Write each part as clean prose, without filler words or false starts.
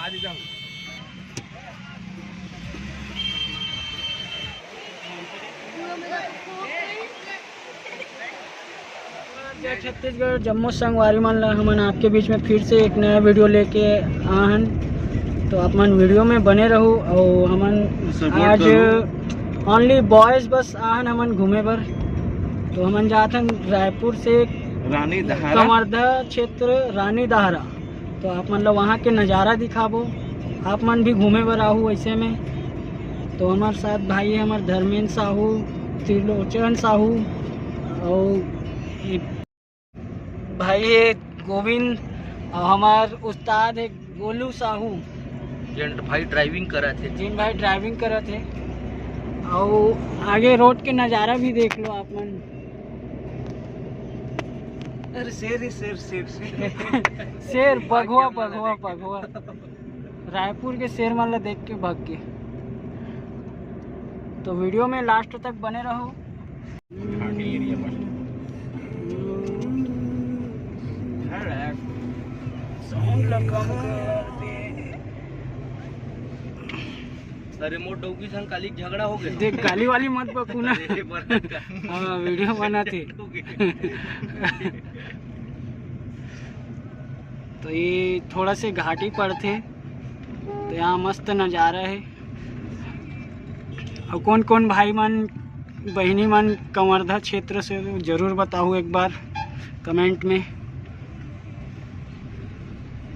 जय छत्तीसगढ़ जम्मू संगवारी मान ला हमन आपके बीच में फिर से एक नया वीडियो लेके आहन। तो आप मन वीडियो में बने रहू। और हमन आज ओनली बॉयज़ बस आहन हमन घूमे बर। तो हमन जाथन रायपुर से रानी दहारा कवर्धा क्षेत्र रानी दहारा। तो आप मन ला वहाँ के नज़ारा दिखाबो। आप मन भी घूमे बर आहू ऐसे में। तो हमारे साथ भाई है हमारे धर्मेंद्र साहू, त्रिलोचन साहू और भाई है गोविंद और हमार उस्ताद है गोलू साहू। जिन भाई ड्राइविंग करा थे और आगे रोड के नज़ारा भी देख लो आप मन। अरे शेर शेर बघवा रायपुर के शेर मन ला देख के भाग के। तो वीडियो में लास्ट तक बने रहो। अरे मोर डौगी संग काली झगड़ा हो गया। देख गाली वाली मत बकू ना। हाँ वीडियो बनाते। तो ये थोड़ा से घाटी पड़ते। तो यहाँ मस्त नज़ारा है। और कौन कौन भाई मन बहनी मन कवर्धा क्षेत्र से ज़रूर बताओ एक बार कमेंट में।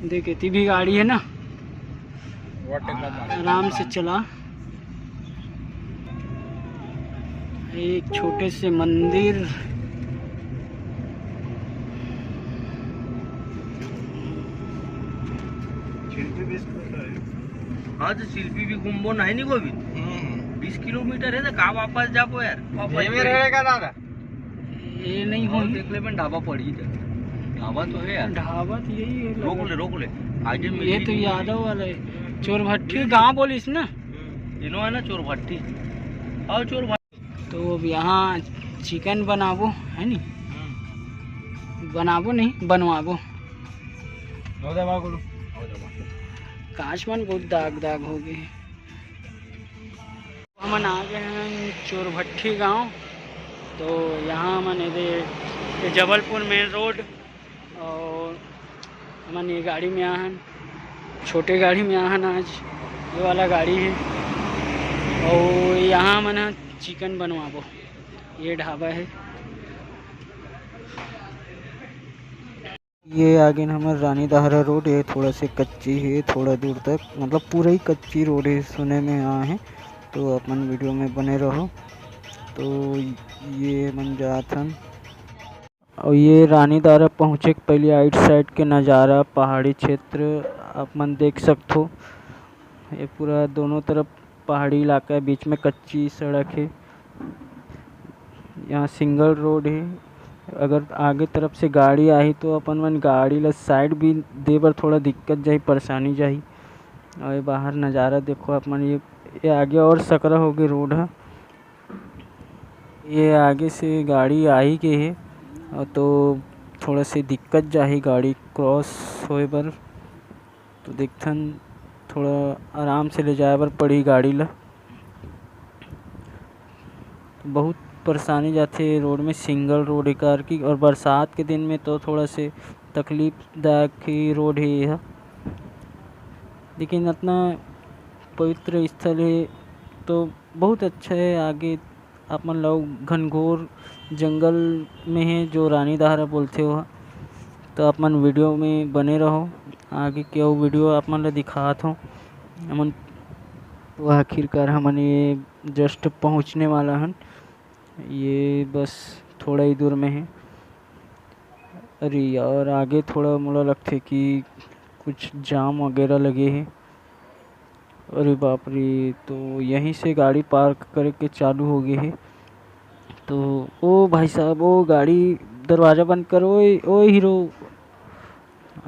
देख इतनी भी गाड़ी है ना, आराम से चला। एक छोटे से मंदिर, हाँ तो शिल्पी भी घूमबो नहीं नी गोविंद। 20 किलोमीटर है तो कहाँ वापस जाबो यार। ये रहेगा दादा, ये नहीं हो देख ले। ढाबा पड़ी है, ढाबा तो है यार। ढाबा तो यही है। रोक ले आज ये तो यादव वाला है। चोर भट्टी गाँव बोलिस ना, इनो है ना चोर भट्टी। और चोर भट्टी तो अब यहाँ चिकन बनाबो है नी, बनाबो नहीं बनवाबो। कांच मन बहुत दाग हो गए। हमन आ गए हैं चोर भट्टी गाँव। तो यहाँ हमन ये जबलपुर मेन रोड। और हमन ये गाड़ी में आहन, छोटे गाड़ी में आहन। आज ये वाला गाड़ी है। और यहाँ हमन चिकन बनवाबो। ये ढाबा है। ये आगे हमारे रानी दहारा रोड है। थोड़ा से कच्ची है, थोड़ा दूर तक मतलब पूरा ही कच्ची रोड है सुने में यहाँ है। तो अपन वीडियो में बने रहो। तो ये मन जाथन। और ये रानी दहारा पहुँचे के पहले आइट साइड के नज़ारा पहाड़ी क्षेत्र आप मन देख सकते हो। ये पूरा दोनों तरफ पहाड़ी इलाका है, बीच में कच्ची सड़क है। यहाँ सिंगल रोड है। अगर आगे तरफ से गाड़ी आई तो अपन मन गाड़ी ला साइड भी दे बर थोड़ा दिक्कत जाही, परेशानी जाही। और ये बाहर नज़ारा देखो आप मन। ये आगे और सकरा हो गई रोड है। ये आगे से गाड़ी आई के है और तो थोड़ा से दिक्कत जाही गाड़ी क्रॉस होए बर। तो देखथन थोड़ा आराम से ले जाए बर पड़ी गाड़ी ला। बहुत परेशानी जाती है रोड में, सिंगल रोड है कार की। और बरसात के दिन में तो थोड़ा से तकलीफदायक ही रोड है यह। लेकिन इतना पवित्र स्थल है तो बहुत अच्छा है। आगे अपन लोग घनघोर जंगल में है जो रानी दहारा बोलते हो। तो अपन वीडियो में बने रहो। आगे क्या वीडियो आप मन ला दिखात हो हमन। तो आखिरकार हमन ये जस्ट पहुँचने वाला हन। ये बस थोड़ा ही दूर में है। अरे यार आगे थोड़ा मोला लगते कि कुछ जाम वगैरह लगे हैं। अरे बाप रे, तो यहीं से गाड़ी पार्क करके चालू हो गए है। तो ओ भाई साहब, वो गाड़ी दरवाज़ा बंद करो। ओ हीरो।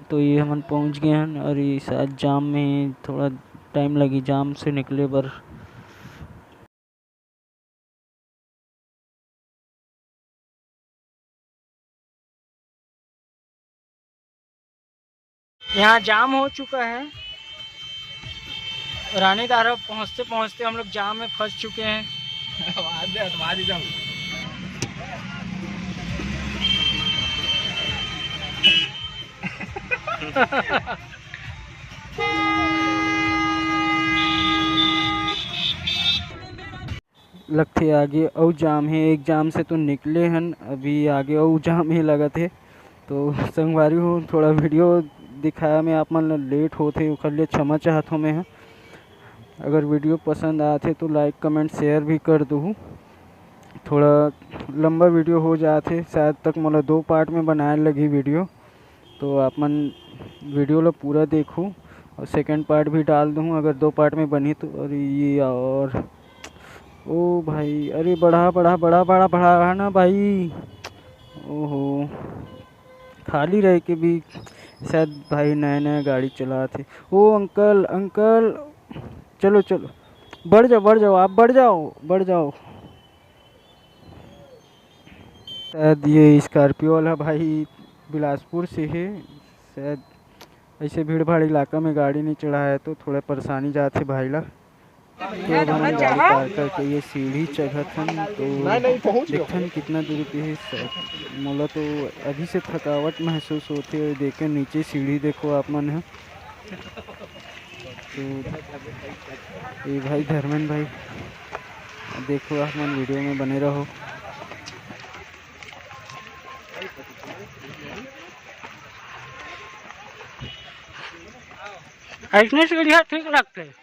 तो ये हमन पहुंच गए हैं। और ये शायद जाम में थोड़ा टाइम लगी जाम से निकले बर। यहाँ जाम हो चुका है। रानी तारा पहुँचते पहुँचते हम लोग जाम में फंस चुके हैं। लगते आगे और जाम है, एक जाम से तो निकले हन, अभी आगे और जाम ही लगा थे। तो संगवारी हो थोड़ा वीडियो दिखाया मैं आप मन ला लेट होते ओखर लिए क्षमा चाहत हूँ मैं। अगर वीडियो पसंद आते तो लाइक कमेंट शेयर भी कर दूँ। थोड़ा लंबा वीडियो हो जाते, शायद तक मोला 2 पार्ट में बनाए लगी वीडियो, तो आप मन वीडियो ला पूरा देखूँ और सेकंड पार्ट भी डाल दूँ अगर 2 पार्ट में बनी तो। और ये और ओ भाई, अरे बढ़ा बढ़ा बढ़ा बढ़ा बढ़ा ना भाई। ओहो, खाली रह के भी शायद भाई नया नया गाड़ी चलाते। ओ अंकल अंकल, चलो चलो बढ़ जाओ आप, बढ़ जाओ। शायद ये स्कॉर्पियो वाला भाई बिलासपुर से है, शायद ऐसे भीड़ भाड़ इलाका में गाड़ी नहीं चढ़ाया तो थोड़ा परेशानी जाते भाई ला। तो अब हम गाड़ी पार करके ये सीढ़ी चढ़त हन, तो देखथन कितना दूर पे है। मोला तो अभी से थकावट महसूस होती है, देखे नीचे सीढ़ी देखो आप मन है। तो ये भाई धर्मेंद्र भाई देखो, आप मन वीडियो में बने रहो। ऐसने सीढ़िया ठीक लगते हैं।